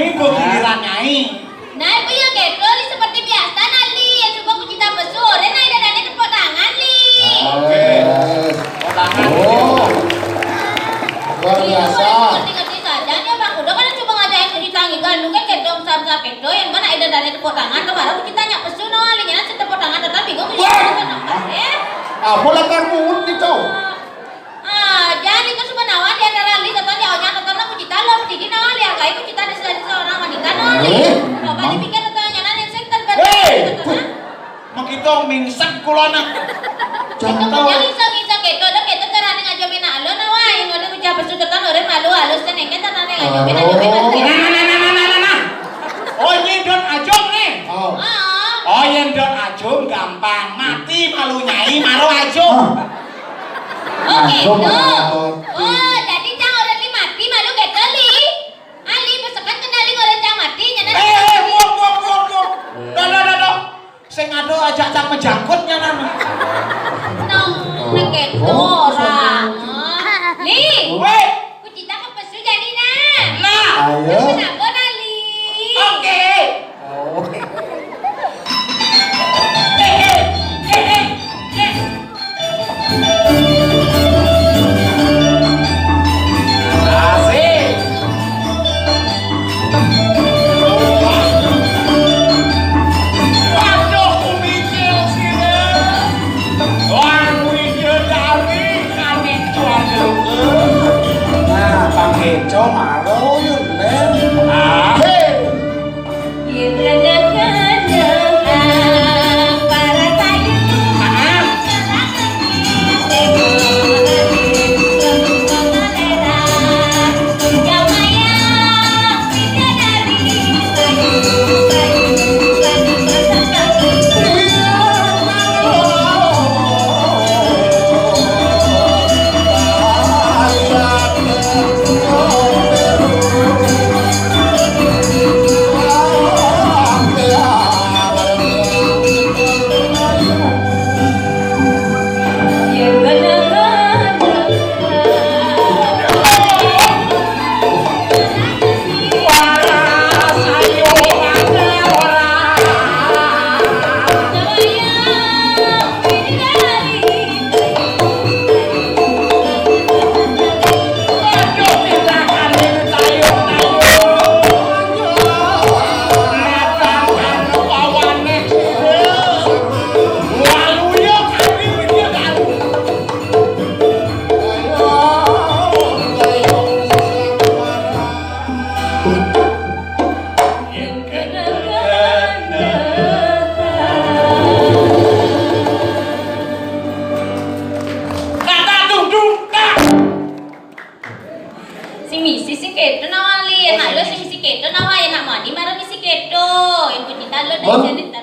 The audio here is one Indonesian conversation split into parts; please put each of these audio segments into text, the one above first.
ini kok giliran Nyai. Nah, ibu ya gitu, li seperti biasa Nali. Ya coba aku cita besore, nah ada dana tepuk tangan li. Oke. Tangan. Oh. Luar biasa. Ngerti-ngerti saja nih Bang Udo kan coba ngajain aku ditangi gandung kan kedong besar-besar kedo yang mana ada dana tepuk tangan kemarin aku ditanya pesu no ali nyana tepuk tangan tetapi gue Apa lah kamu itu? Jangan itu sebenarnya di antara li kata dia orang kata aku cita lo jadi nawali hargai aku cita di seorang wanita nawali. Coba dipikir kata nyana yang sektor Mak itu mingsek kulona. Itu punya ngisa-ngisa kedo dan kedo terane ngajamin alo nawai ngode ucap pesu kata orang malu halus dan engke terane ngajamin Nah. Oh nyedot ajong nih. Oh nyedot ajong gampang. Mati malu Nyai malu ajong. Oh gitu. Oh jadi cang orang li mati malu gitu li. Ali pesekan kenali orang cang mati nyana. Buang. Dah. Sing ado ajak cang menjangkutnya nana. Nong gitu orang. Li. Weh. Ku cita ke pesu jadi nah. Nah. Ayo. Kenapa nali? Oke. Asik. Waduh, kumicil sini. Wang widodari kami jual dulu. Nah, Bang Eco malu yuk, Len. Hei. Para tayu.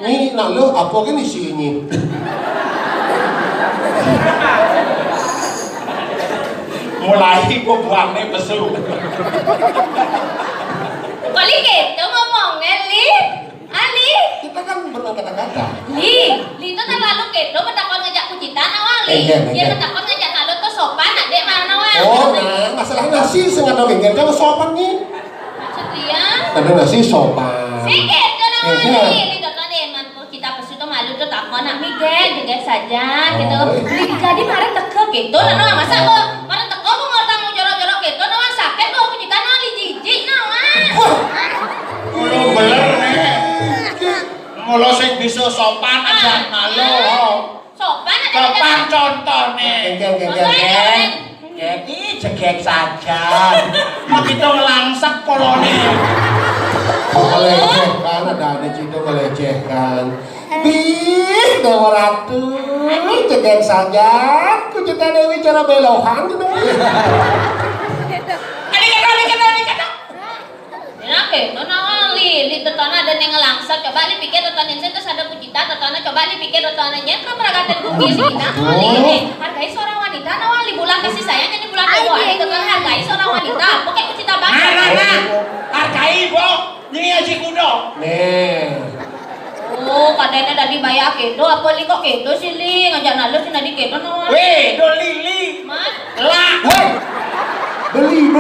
Ini nak lo apa kan isi ini? Mulai gua buangnya pesu. Kali gitu ngomongnya li. Ali. Kita kan pernah kata-kata. Li itu terlalu gitu mentakon ngajak ku cita nawali. Dia mentakon ngajak lalu tuh sopan adek mana nawali. Oh, nah, masalah nasi sengaja ingin kalau sopan nih. Setia. Tapi nasi sopan. Sikit tuh nawali. Li tuh tadi emang kita pesu tuh malu tuh tak mau nak migek saja gitu. Li jadi marah teke gitu. Lalu masa kok marah teke kok ngotang mau jorok-jorok gitu. Nawali sakit kok ku cita nawali jijik nawali. Mulu beler nih. Mulu sing bisa sopan aja malu. Sopan ada Sopan contoh nih. Geng. Jadi jegek saja. Begitu langsek koloni. Melecehkan, ada cido melecehkan. Bih, Dewa Ratu, cegeng saja. Kucita Dewi cara belohan tuh. Enak itu nawali, li tetona ada yang ngelangsa, coba li pikir tetona ini terus ada kucita, tetona coba li pikir tetonanya kan meragatan bumi sih kita nawali, hargai seorang wanita nawali, bulan kasih sayang jadi bulan Februari, tetona hargai seorang wanita, pokoknya kucita banget. Hargai bo, ini aja kudo. Nih. Oh, katanya tadi bayar kedo, apa li kok kedo sih li, ngajak nalu sih nadi kedo nawali. Weh, do lili. Mas, Lah. Beli.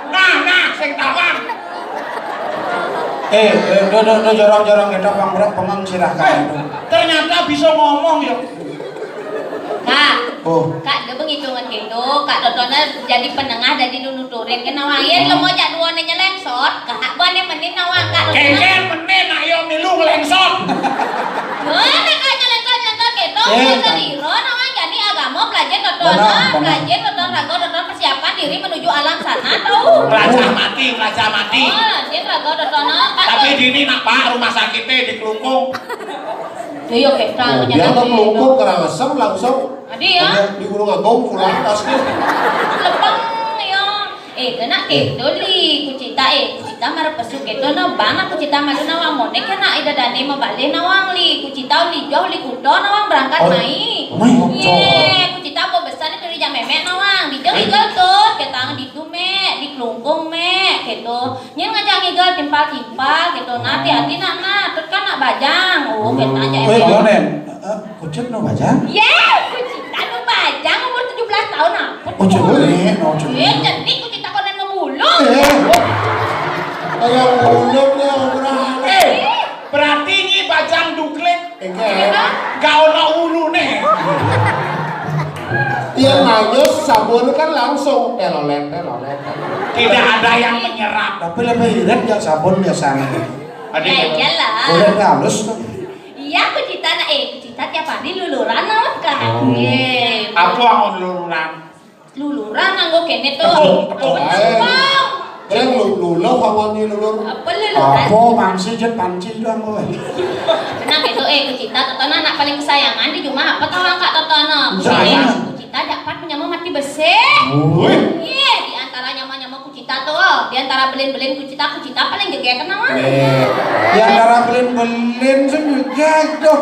Nah, sing tawang. Do jorong-jorong kita pemang silahkan. Ternyata bisa ngomong ya. Kak, Oh, Kak, dia penghitungan gitu, Kak Totona jadi penengah dari nuturin ke nawangin, lo mau jak duanya nyelengsot, Kak, buannya menin nawang, Kak Totona. Kengken menen ayo milu ngelengsot. Duanya Kak nyelengsot gitu, seliro nawang jadi agama belajar Benar, Totona, benar. belajar Totona rago, Totona persiapkan diri menuju alam sana, tahu? Pelajar mati. Oh, dia rago Totona, Kak. Tapi dini nak Pak rumah sakitnya di Kelungkung. Dia kita Dia tuh melungkup Karangasem langsung Adi ya. di Gunung Agung pulang tasnya. Lepang ya. Kena li kucita marah pesuk itu na bang aku cita malu nawang monek kena ida dane mabalik nawang kucita li jauh li kudo nawang berangkat mai. Iya, kucita mau besar itu di jam memek nawang di jauh igal tuh ketang di tume di kelungkung me gitu. Nyen ngajak igal timpal gitu. Hati-hati nak terus kan nak bajang. Oh ketanya Yonen, kucing no bajang? Yeah, kucita nu bajang umur 17 tahun apa? Kucing boleh, no kucing. Jadi kucita konen ngemulung. Kayak mulutnya berani. Berarti ini bajang duklet. Enggak. Gak ono ulune. Dia nanya sabun kan langsung telolet. Tidak ada yang menyerap. Tapi lebih irit ya sabun biasanya. Ya iyalah. Boleh halus tuh. Iya kucita kucita tiap hari luluran naon kan. Apa yang luluran? Luluran nganggo kene tuh. Tepung. Yang luluh kawannya lulur. Apa luluran? Apa mangsi jet panci doang gue. Tenang gitu kucita Totona anak paling kesayangan di rumah apa tahu Kak Totona? Sayang. Kucita dapat menyama mati besek. Iya, di antara nyama-nyama kucita tuh, di antara belin-belin kucita paling gede kenapa? Di antara belin sih juga tuh.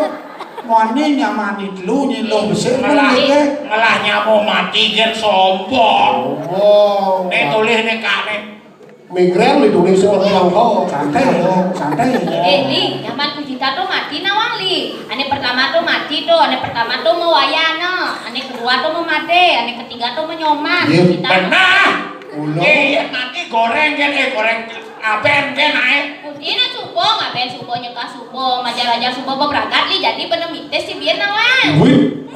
Wani nyamani dulu nyilo besar Ngelah nyamu mati gen sombong. Oh. Nek tulis nek Kak nek. Migren ditulis sama orang kau. santai. Li, nyaman kucita tuh mati nawang li. Ane pertama tuh mati tuh, ane pertama tuh mau wayana, ane kedua tuh mau mate, ane ketiga tuh menyoman. Iya, Kucita tuh Benar. Ulo. Iya mati goreng gen goreng apen gen ae. Ini supo, ngapain supo nyekah supo, majar-majar supo bebragat li, jadi bener mites si biar nawang. Wih.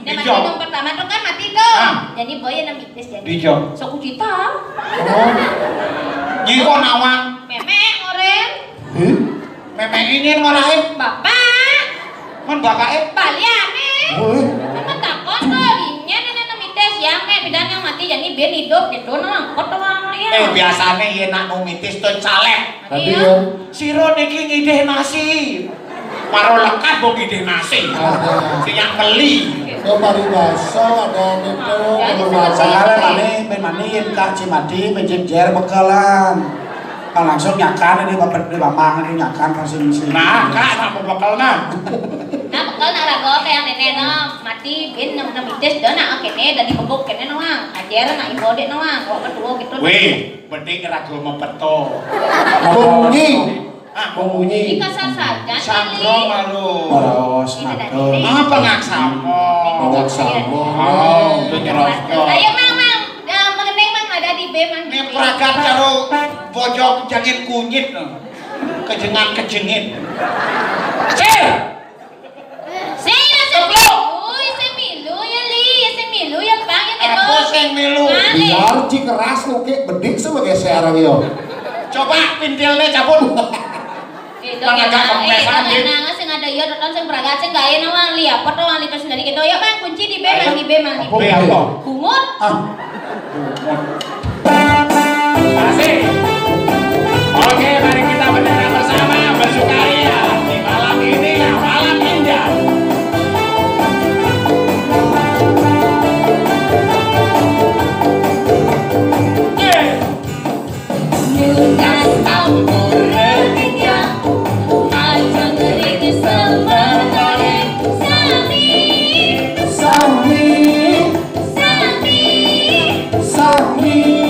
Nah mati yang pertama tuh kan mati tuh, jadi boy yang mites jadi. Dijo. So kucita, Jiko nawang. memek oren, Memek ini ngorahin. bapak, Mon bapake baliane. Kan takon tuh, dinya nenek mites yang bidan yang mati jadi biar hidup gitu nawang, kok nawang ya. biasane yen nak numitis tuh calek. Tapi Iya. ya. Siro niki ngideh nasi. Maro lekat mbok ngideh nasi. Sing yang beli. Yang paribasa ada itu Sekarang maniin Kak Cimadi menjejer bekalan. Kan langsung nyakan ini bapak di bambang ini nyakan masing-masing. Nah, Kak sama bekal nah. Nah, bekal nak rago kayak nenek na mati bin nam mites dah nak kene dan dibebok kene nawang. Ajar nak ibu dek nawang, kok kedua gitu. Weh, penting rago mempeto. bunyi. Ah, Bunyi. Ini kasar saja Sandro malu. Boros, matur. Apa ngaksamo? Ngaksamo. Oh, itu nyerosno. Ayo mang, mengeneng mang ada di B mang. Ini peragat karo bojok jangin kunyit no. Kejengan-kejengin. Sir! Saya semilu ya li, semilu ya bang ya gitu. Aku sing milu. Biar ci keras nuke bedik sebagai seorang yo. Coba pintilnya cabut. Itu Agak kompresan, Dit. nang sing ada ya doton sing bragat sing gawe nawang li apa to wang li terus dari gitu. Yuk bang kunci di B mang di B mang di B. Be apa? Kumut. Asik. Oke, mari kita mendengar bersama bersukaria di malam ini yang malam indah. Sami.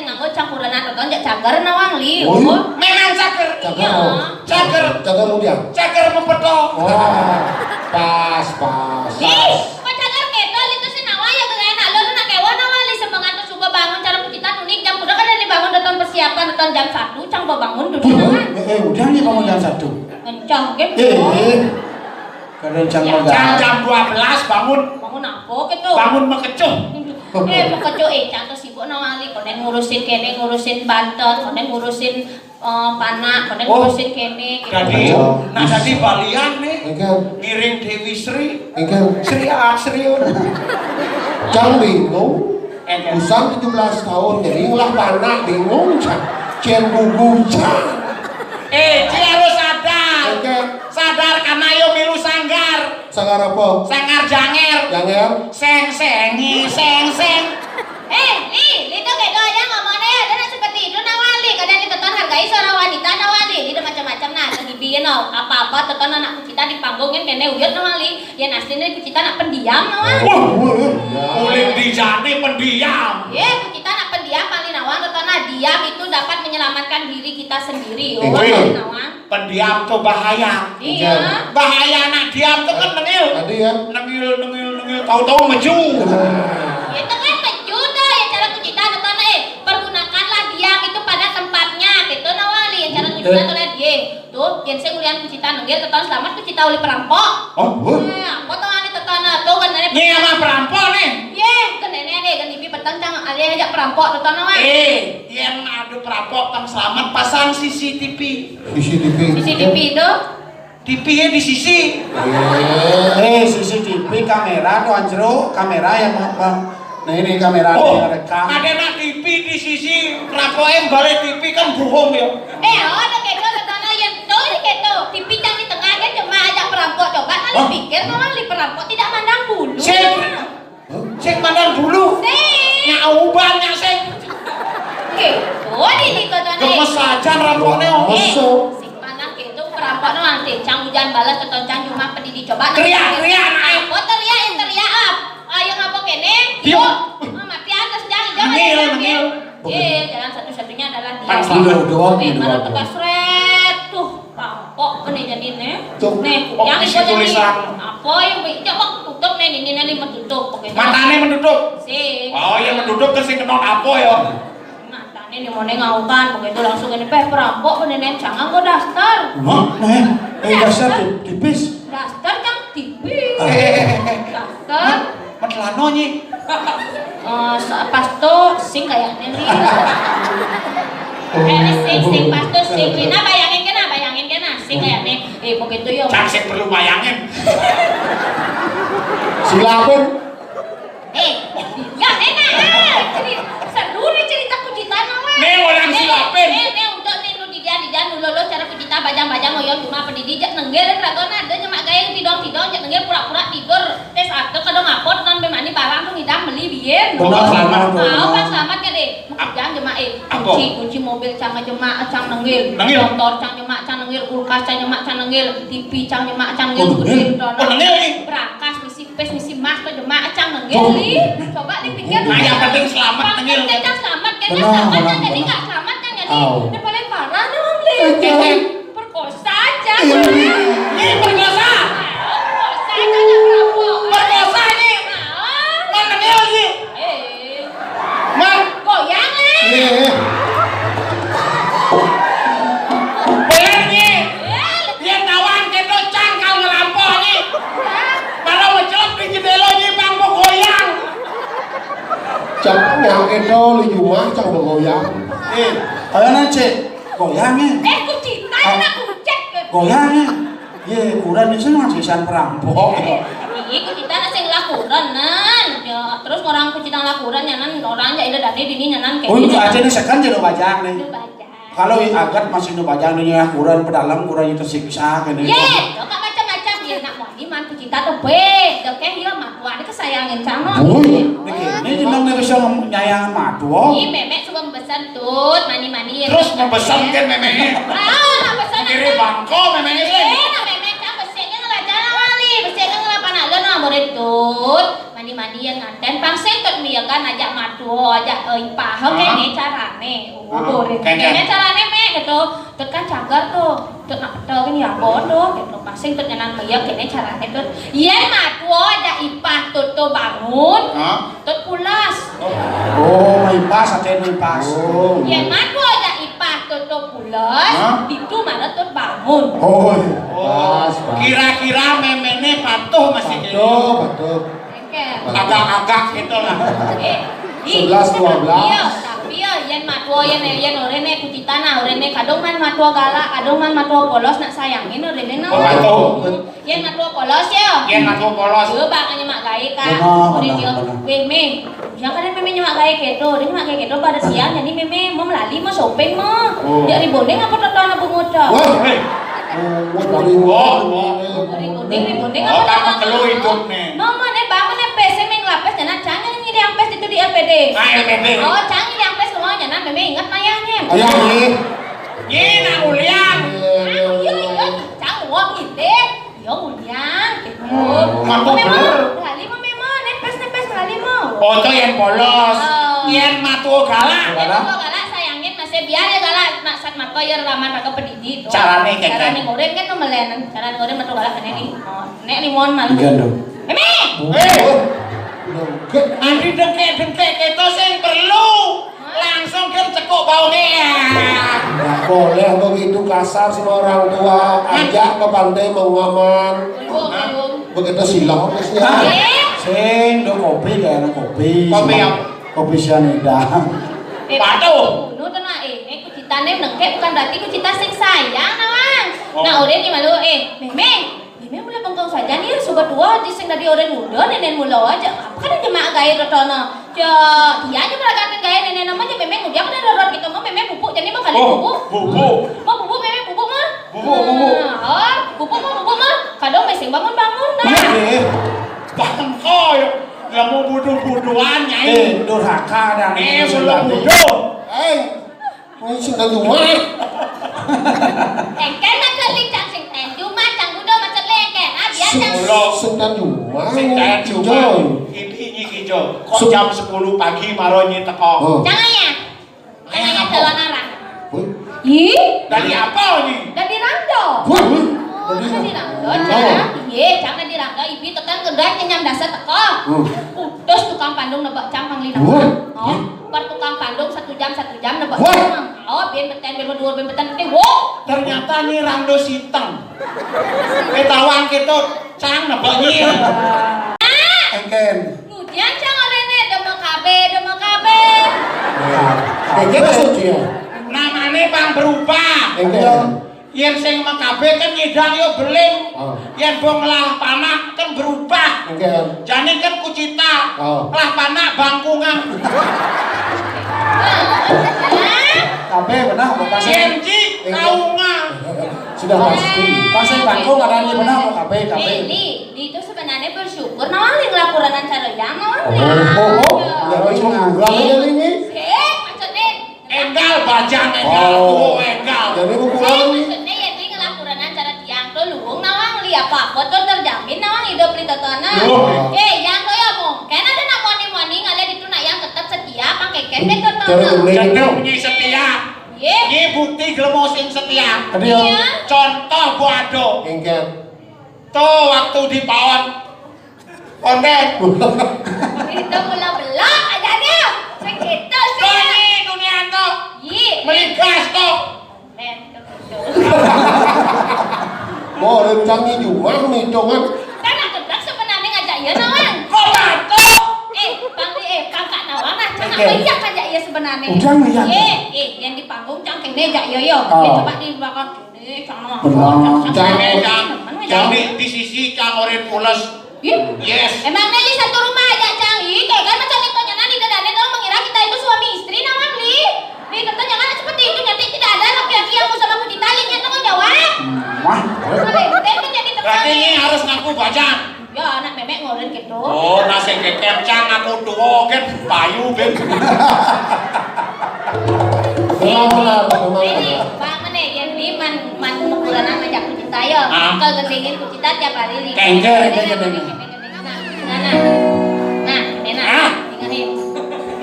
nganggo campuranan toton jak cager nawang li. Memang cager. Iya. Cager kemudian. Cager mempeto. Pas. Ih, kok cager kedol itu sih nawa ya enak lo nak kewa nawa li semangat tuh suka bangun cara kita nunik jam udah kan dibangun toton persiapan toton jam 1 cang bangun duduk nawan. Udah nih bangun jam 1. Kencang gitu. Kadang jam 12 bangun. Bangun apa gitu? Bangun mekecuh. Mekecuh cantos sibuk nawali konen ngurusin kene ngurusin banten, konen ngurusin panak, konen ngurusin kene gitu. Jadi balian nih. Ngiring Dewi Sri. Sri Asriun. Jangan bingung. Usang 17 tahun jadi ngulah panak bingung cien gugu Ci harus sadar karena yo milu sanggar. Sanggar apa? Sanggar janger. Seng. Li itu kayak doa yang ngomongnya ada seperti itu nawali. Kadang diteton hargai seorang wanita nawali. Itu macam-macam nah. Dibikin apa-apa teton anak kita di panggungin kene uyut nawali. Ya aslinya kita anak pendiam nawali. Kulit dijani pendiam. Kita anak pendiam paling nawang teton diam itu dapat menyelamatkan diri kita sendiri. Nawang. Pendiam tuh bahaya. Iya. Bahaya anak diam tuh kan nengil. Tadi ya. Nengil. Tahu-tahu maju. Itu kan maju dah yang cara kita teton pergunakanlah diam itu pada tempatnya gitu nawali yang cara kita tuh lihat tuh yang saya kuliah kita nengil teton selamat kita oleh perampok. Apa tuh ani teton tuh kan ini sama perampok nih. Kan nenek deh kan ibu petang cang ada aja perampok teton nawali. Yang ada perampok tang selamat pasang CCTV. CCTV itu TV-nya di sisi. CCTV kamera tuh anjro kamera yang nah ini kamera yang rekam. Ada nak TV di sisi rapoem balik TV kan bohong ya. Ada kedo tetana yang tuh ini kedo TV yang di tengah kan cuma ajak perampok coba kali pikir kali perampok tidak mandang bulu. Sing mandang bulu. Nyaubannya sing. Di tetana. Gemes saja rampoknya. Sing mandang kedo perampok nanti cang hujan balas teton cang cuma pendidi coba. Teriak Apa teriak ayo ngapa kene? Mati atas jangan nengil. Jalan satu-satunya adalah dia. Mana tegas red tuh rampok nih jadi nih. Yang isi tulisan. Apa yang coba tutup nih ini lima tutup. Matanya mendudup. Oh yang mendudup terus yang kenal apa ya? Matanya nih mau ngaukan begitu langsung ini perampok nenek cangang kok dasar. Dasar tipis. Dasar cang tipis. Dasar. Metelano nyi. Pas tuh sing kayaknya nih. Sing pas tuh sing. Nah bayangin kena sing kayaknya. Begitu yo. Cang sing perlu bayangin. Silapin. Enggak enak. Seru nih cerita kucitan nawe. Nih orang silapin. Untuk nih lu dijan dulu lo cara kucita bajang-bajang ngoyong cuma pendidijak nenggel raton ada cuma gaya tidong jak nenggel pura-pura tidur. Tes atau kadang ngapot non bemani barang tuh ngidam beli biyen. Pas selamat kan deh. Jangan jemaah kunci mobil cang jemaah cang nenggel. Motor cang jemaah cang nenggel, kulkas cang jemaah cang nenggel, TV cang jemaah cang nenggel gede berangkas misi mas tuh jemaah cang nenggel li. Coba dipikir. Nah yang penting selamat nenggel. Selamat kan jadi enggak selamat kan jadi. Ini paling parah dong li. Perkosa aja. Ini perkosa. Perkosa nih. Man nenggel sih. Man goyang li. Bener nih. Dia kawan kedo cang kau ngelampau nih. Kalau mencelok di jendela nih bang mau goyang. Cang yang kedo di rumah cang bergoyang. Ayo nanti goyangnya. Kucita enak kucek. Goyangnya. Kurang di sini masih san perampok. Kucita nasi lakuran nan. Terus orang kucita lakuran nyanan orang jadi dari dini nyanan kayak. Itu aja nih sekan jadi bajang nih. Kalau agat masih nu bajang nih kurang pedalam kurang itu siksa kene. Kok macam-macam dia nak mau di man kucita tuh be. Oke dia mah ada kesayangin cama. Ini jeneng nih bisa nyayangan madu. Memek suka membesar tut mani-mani. Terus membesar kan memeknya. Besar. Kiri bangko memeknya sih. Memek kan besarnya ngelajar wali, besarnya ngelapan alun nomor itu. Mani-mani yang nganten pangseng tut ya kan ajak matu, ajak ipah, kene carane. Kene carane me gitu. Tut kan cagar tuh. Tut nak petel kan ya bodoh gitu. Pasing tut nyanan maya kene carane tut. Yen matu ajak ipah tut bangun. Tut pulas. Oh, ipas ate ipas. Yen matu ajak ipah tut pulas, itu mana tut bangun. Oh. Kira-kira memene patuh masih gitu. Patuh. Agak-agak gitu lah. 11, 12. Tapi ya yen matua yen orene kucitana orene kadang man matua galak, kadang man matua polos nak sayangin orene na. Yen matua polos ya. Yen matua polos. Yo bang nyemak gawe Kak. Orene yo meme. Yang kan meme nyemak gawe keto, dia nyemak gawe keto pada siang jadi meme mau melali mau shopping mau. Dia ribondeng apa totona bungoda. Ribondeng apa totona. Kelu hidup nih. Mama nih bangun nih PC meng lapis jangan canggih ngide yang pes itu di LPD. LPD. Oh, canggih yang pes semua jangan meme ingat nayangnya. Ayah nih. Ye nak ulian. Iya, canggih wong ide. Yo ulian gitu. Mampu bener. Lali mah memang nepes lali mah. Foto yang polos. Yen matu galak. Yen matu galak sayangin masih biar ya galak masak mata ya raman raga pedidi. Carane keke. Carane goreng kan no melenan. Carane goreng matu galak kan ini. Nek limon malu. Gandum. Meme. Andi dengke keto sing perlu. Langsung kan cekuk baune. Nggak boleh begitu kasar sama orang tua. Ajak ke pantai mengaman. Begitu silau harusnya. Sing do kopi kayak kopi. Kopi apa? Kopi cyanida. Patuh. Nu tenang kucitane nengke bukan berarti kucita sing sayang nawang. Nah, ore ni malu Meme mulai bengkong saja nih sobat tua di sing dari ore muda nenek mula aja. Apa kan jemaah gaya rotono. Ya, dia aja beragatin gaya nenek namanya meme muda kan dorot gitu mah meme bubuk jadi mah kali bubuk. Mau bubuk meme bubuk mah. Bubuk mah. Kadang mesing bangun dah. Bahkan kau yang mau buduh-buduhan nyai. Durhaka dan Belum buduh. Ini sudah rumah. Engken macam licang sing cuma cang budo macam lengken. Biar cang. Sudah rumah. Saya cuma ini hijau. Kok jam 10 pagi maronyi teko. Jangan ya. Jangan ya jalan arah. Dari apa ini? Dari Rando. Dari Rando, jangan di Rando. Ibu tekan kedai nyam dasar teko. Terus tukang pandung nebak campang lina. Per tukang pandung 1 jam nebak campang. Biar beten. Ternyata ini Rando Siteng. Ketawang kita cang nebaknya. Engken. Kemudian cang orene demek kabe. Kita suci ya. Namanya Bang berubah. Yang sing makabe kan ngidang yo beling. Yang bong lah panah kan berubah. Jane kan kucita. Lah panah bangkungan. Kabe benar apa pasang? Janji kaunga. Sudah pasti. Pasang bangkong ada ni benar apa kabe? Li itu sebenarnya bersyukur nawali ngelaporan acara yang nawali. Ya cuma kurang aja ini. Maksudnya Enggal bajang enggal. Jadi kurang ini. maksudnya ya di ngelaporan acara tiang tuh luung nawang li apa tuh terjamin nawang hidup di totona. Yang tuh ya mau. Karena ada nak moni ngalir itu nak yang tetap setia pakai kene totona. Cenderung nyi setia. Nyi bukti gelemo sing setia. Contoh boado. Tuh waktu di pawon konten. Itu belak aja dia. Segitu Tuh sih. nyi dunia tuh. Meligas tuh. Mau rencangnya juga nih congan. Kan aku tak sebenarnya ngajak ya nawang. Kok batu? Kakak nawang lah. Jangan banyak ngajak ya sebenarnya. Ujang banyak. Yang di panggung cang kene ngajak yo. Coba di belakang kene Cang di sisi cang oren pulas. Yes. Emang Nelly satu rumah aja cang. Kayak kan macam itu jangan di dadane kalau mengira kita itu suami istri nawang li. Kata jangan seperti itu nanti tidak ada laki-laki yang mau sama kita linya tanggung jawab. Berarti ini harus ngaku bajang. Ya anak memek ngoren gitu. Oh, nasi kekem cang aku tuh kan payu ben. Ini bang mana yang ini man ukuran ngajak kucita ya. Kalau gendengin kucita tiap hari. Kengker. Nah, dengerin.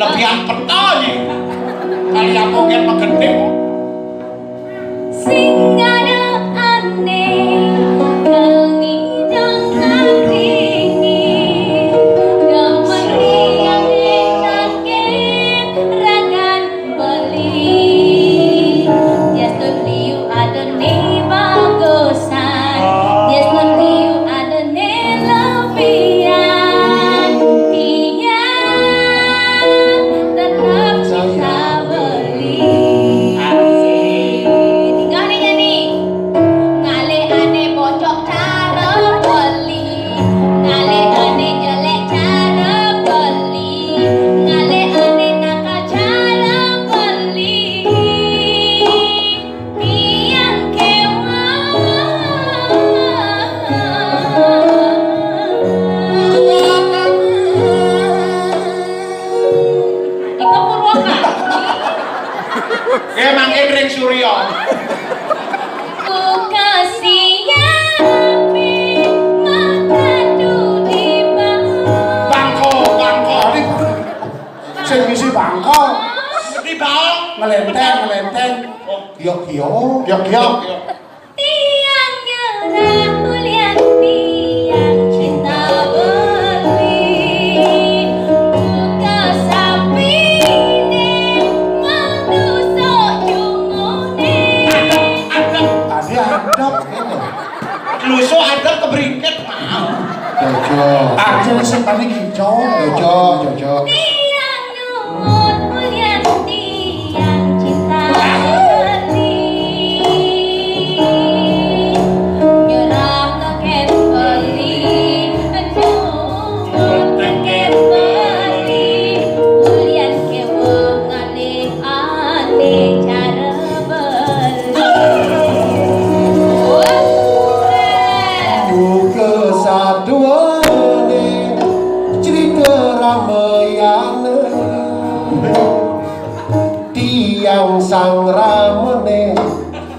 lebihan petanya kali aku kan mengending sing ada aneh kami jangan dingin gambar yang kaget ragan beli just only you ada nih bagusan just only you ada nih lebihan tiang tetap cinta beli tinggal nih jadi ngale aneh bocok cara beli ngale aneh jelek cara beli ngale aneh nakal cara beli tiang di Purwoka mangke ring Surya ku kasihan mata di bawah bangko Sing ngisi bangko di bawah ngelenteng Giok-giok. tiang nyerah mulian tiang cinta beli buka sapine mandusok jumone tadi adab lusuk ada kebringket mau Cocok. aja sing tadi hijau Cocok. tiang nyuwun mulian tiang cinta beli nyerah keket beli nyuwun keket beli mulian kewong aneh cara beli Buka saduane cerita ramayana tiang sang ramene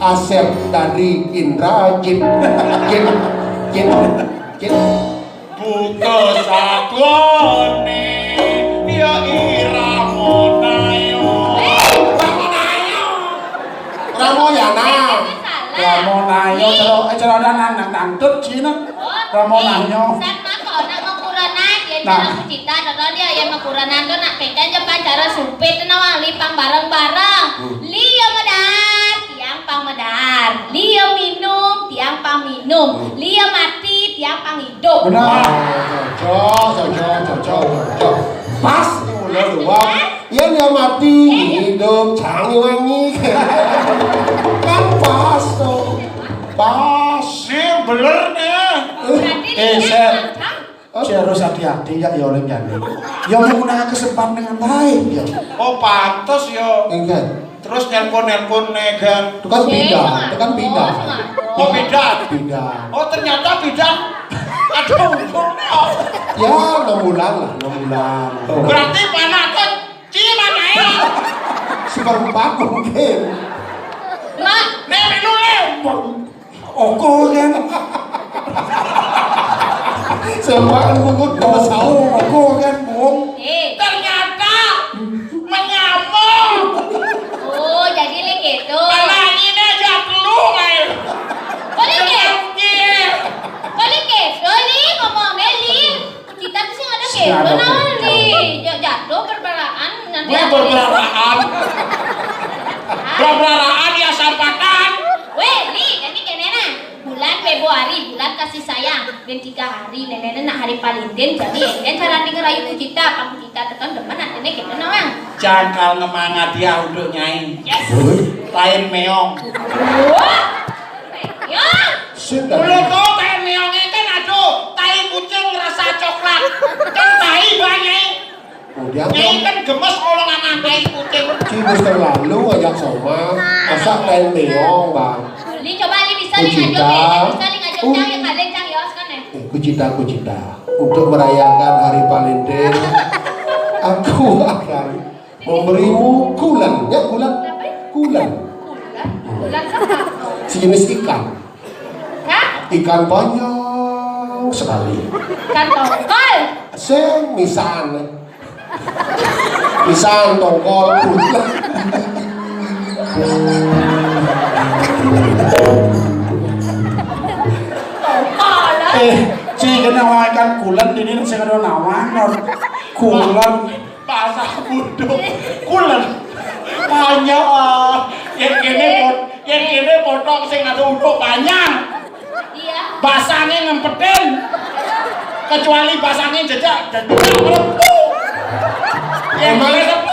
Asep dari Indrajit Jit buka sakone ya iramonayo Ramayana Ramonayo cara nang dangdut Cina Ramonayo San mako nak makuranan ya Nah. cara kucita dodo dia ya makuranan tuh nak keken je pacara supit na wali pang bareng-bareng. Liyo medar, tiang pang medar. Liyo minum, tiang pang minum. Liyo mati, tiang pang hidup. benar Cocok. Pas udah dua. Ya dia mati hidup canggih wangi. Kan pas tuh. Pas. ini bener nih Berarti Eh, dia Sep. macam. harus hati-hati ya oleh jadi ya menggunakan kesempatan dengan baik ya oh pantes yo Enggak. terus nelpon negan Itu kan pindah. Itu kan pindah. oh bidan Pindah. oh ternyata bidan aduh Ya 6 bulan lah, 6 bulan. berarti panakon mana ya Seperempat mungkin. Mak, nih minum nih oko kan Semua kan bungkut sama saung. oko kan bung ternyata menyamuk oh jadi li gitu. malah ini aja telung ayo Kok li gitu li ngomongnya li. Kita tuh sih ada gitu Siapa nah gitu? li. Jatuh berbaraan nanti. gue berberaan ya sampatan Weh, li, jadi kene nah. Bulan Februari, bulan kasih sayang. Dan 3 hari, nenek nak hari Valentine. Jadi, enten cara ngerayu ku kita, pang kita tekan depan nanti kene nawang. cangkal ngemangat dia udah nyai Yes. lain meong Wah. Ya. Sudah. dulu tuh kayak meongnya kan aduh tai kucing rasa coklat kan tai banyak Kemudian nyai kan gemes kalau nggak tai kucing Cibus terlalu ajak sama. Masak kain meong bang. Li coba li bisa li Kucita. ngajak bisa li ngajak cang ya kadang cang ya kan ya. Kucita. Untuk merayakan hari Valentine, aku akan memberimu kulan. Ya kulan. Apa? Kulan. Bulan apa? Sejenis ikan. Hah? Ikan banyak sekali. Kan tongkol. Semisan. Pisan tongkol bulat. Ci kena wakan kulen ini saya kena nawang kulen bahasa bodoh kulen banyak yang kene potong sing ada untuk banyak Iya. basahnya ngempetin kecuali basahnya jejak melepuh yang melepuh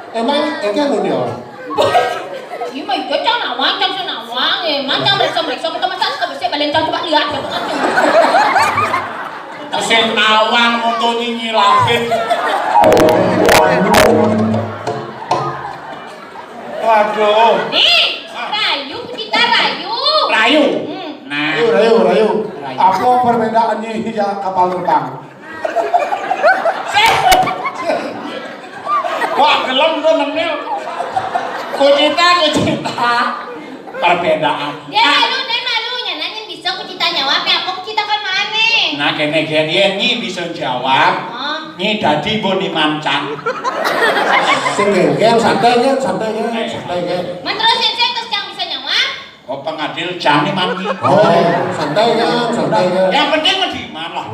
Emang anu dia. Iya mah itu cang nawang macam mereka kita masak suka bersih balen cang coba lihat gitu kan. Sing awang untuk nyilapin waduh Nih, rayu kita rayu. rayu nah rayu apa perbedaannya ya kapal terbang wah gelem tuh nemil kucita perbedaan Dia malunya nanya bisa ku cita jawabnya apa ku cita kan mana? nah kene dia nyi bisa jawab nyi dadi boni mancan Sing gengkel santai kan. Man terus saya terus yang bisa jawab? oh pengadil jani mandi Oh, santai kan. yang penting ngediman lah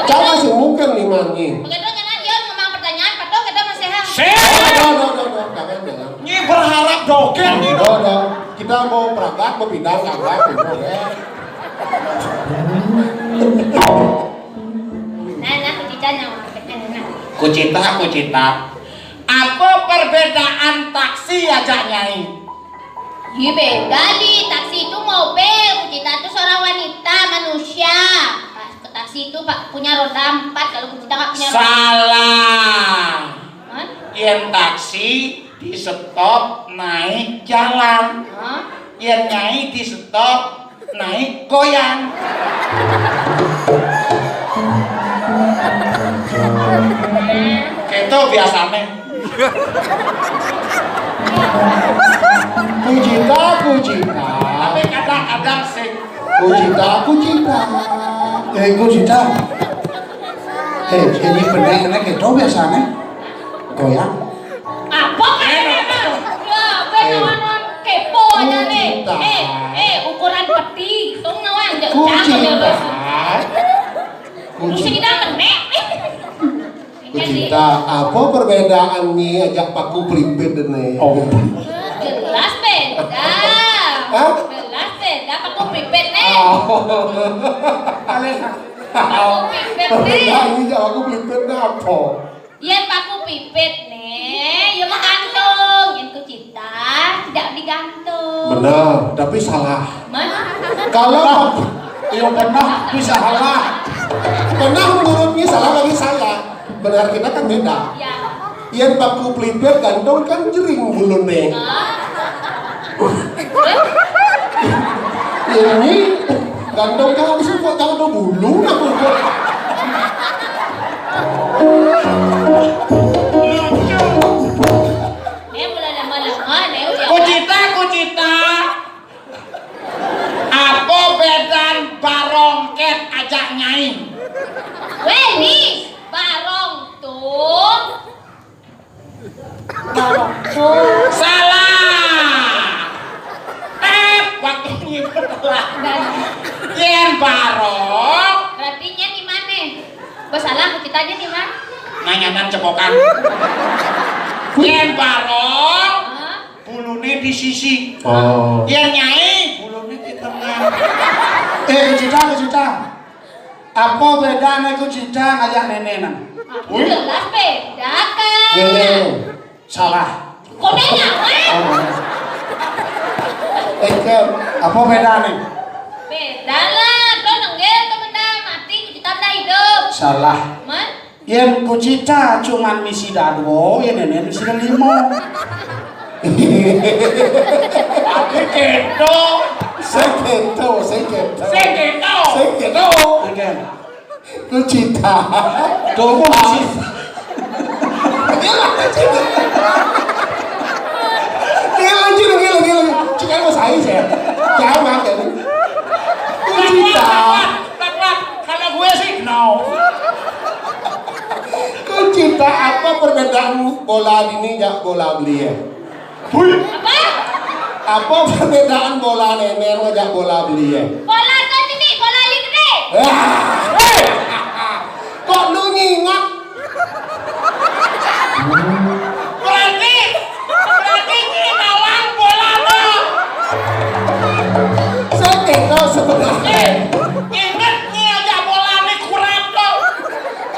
Jangan sih mungkin limannya. Begitu karena dia ngomong pertanyaan padahal kita masih hang. Jangan. nyi berharap dogen nyi Kita mau berangkat, mau pindah, ngangkat, ya. Nah, ku cita jawab. Kucita apa perbedaan taksi aja nyai Iya beda di taksi itu mobil, ku cita itu seorang wanita manusia. Ke taksi itu pak punya roda 4 kalau ku cita nggak punya roda. salah Hah? yang taksi di stop naik jalan Hah? yang nyai di stop naik goyang itu biasanya Kucita. tapi kadang-kadang sih Kucita. Kucita jadi bener gitu biasanya goyang Apa kan ini bang? Ya, benawan kepo aja nih. Ukuran peti, tong nawang Kucita. Mesti kita menek. Kucita. Apa perbedaannya ajak paku pelipit ini? oh Jelas beda. Hah? Jelas beda. Paku pipet nih. Paku pipet nih. Perbedaannya ajak paku pelipit ini apa? Yang paku pipet nih, yang menggantung. Yang kucita tidak digantung. Benar, tapi salah. Mana? Kalau yang pernah bisa halah benar menurutnya salah bagi saya. Benar kita kan beda. Ya. Yang paku pelipit gantung kan jering bulunnya. Ini gantung kan harus buat gantung bulu lah buat. Mulai lama-lama nih udah. Kucita apa bedan barongket ajak nyai Weh nih, barong tuh. salah waktu nyebut lah yen barong Berarti nya di mana? Bersalah kita aja di mana? nanyanan cepokan yen barong Hah? bulune di sisi Oh. yen nyai bulune di tengah kucita apa bedanya kucita ngajak nenenan Aku jelas beda kan. Ini. salah Kok nanya? Kan apa bedanya Beda lah. Tuh nenggel tuh benda mati kita benda hidup. salah Man? yang kucita cuman misi dado yang nenen misi 5 tapi keto seketo. seketo Again. Kucita. Dogo misi Gila. Cuma mau saya sih. Jangan kan. Kucita. kalau gue sih no Kucita apa Apa perbedaan bola ini ya bola beli ya? Apa? Apa perbedaan bola nenek ngajak bola beli ya? Bola tuh ini, bola li gede. Kok lu ngingat? Berarti ini nawang bola lo. Saya tinggal sebenarnya. Ingat nih aja bola nih kurang tuh.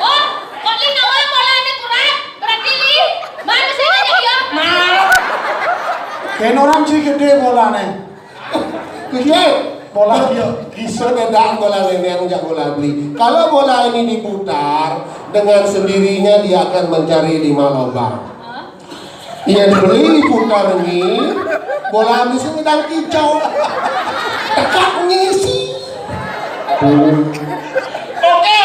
Oh, kok li nawang bola ini kurang? Berarti li, mana sih ngajak ya? Nah, Kayak orang sih gede bolanya. Iya. Bola dia. Perbedaan bola nenek ngajak bola beli. Kalau bola ini diputar, dengan sendirinya dia akan mencari 5 lubang. Yang beli diputar ini, bola bisa ngedang kicau. Tekak ngisi. oke.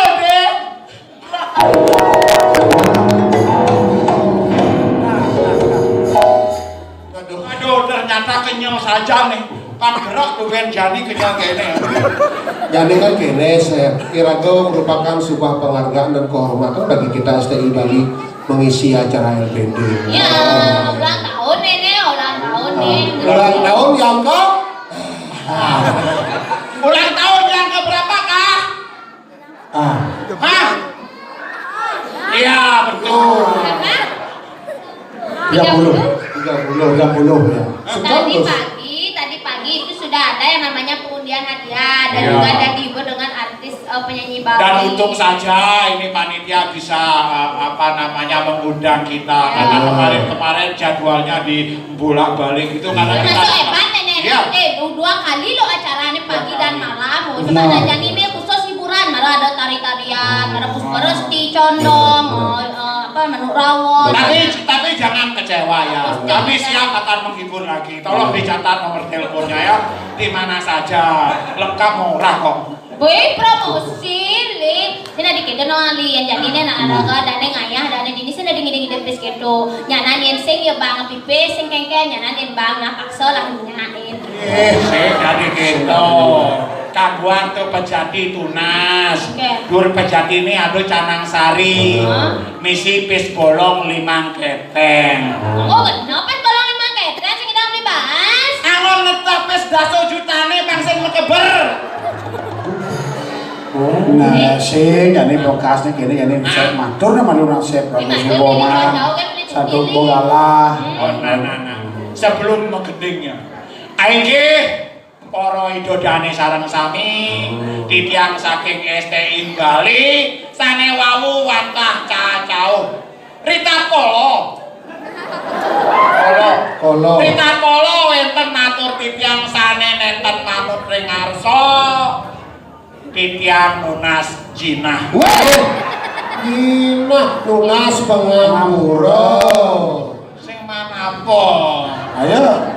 Aduh, ternyata kenyang saja nih. Pan gerak tuh Ben Jani kenyang kene. Jadi kan kene saya kira merupakan sebuah penghargaan dan kehormatan bagi kita STI Bali mengisi acara LPD. Ya, ulang tahun ini, ulang tahun nih. Ulang tahun yang ke? Ulang tahun yang keberapa kah? Hah? Iya betul. Karena 30 ya. tadi pagi itu sudah ada yang namanya pengundian hadiah dan juga ada dihibur dengan artis penyanyi Bali. Dan untung saja ini panitia bisa mengundang kita karena kemarin jadwalnya dibolak-balik itu karena kita. Nah, so hebat nenek. 2 kali lo acaranya pagi dan malam. Coba aja ini khusus hiburan, malah ada tari-tarian, ada pusperesti, condong, menurut rawon. Tapi jangan kecewa ya. Kami siap akan menghibur lagi. Tolong dicatat nomor teleponnya ya. Di mana saja. Lengkap murah kok. Boy promosi li, sini dikit no ali yang jadi nih nak ada dan ayah dan ini sini dingin depes gitu. Nyanan sing ya bang pipe sing kengken nyanan bang nak paksa lah nyanain. Sing jadi gitu. Kaguan tuh pejati tunas. Dur pejati ini ada canang sari. Misi pis bolong 5 keteng. Oh kenapa pis bolong 5 keteng sing kita dibahas? Angon netap pis 10 jutane bang sing mekeber. Nah, sih, jadi bekasnya gini, jadi saya matur nama orang saya promosinya bola, satu bola. Nah. Sebelum megedingnya, aingge para idodane sareng sami, titiang saking STI Bali, sane wawu watah cacau. Rita Kolo. Rita Kolo wenten matur titiang sane nenten manut ring ngarsa. Titiang Nunas Jinah. Jinah Nunas Pengapura. Sing mana apa? Ayo,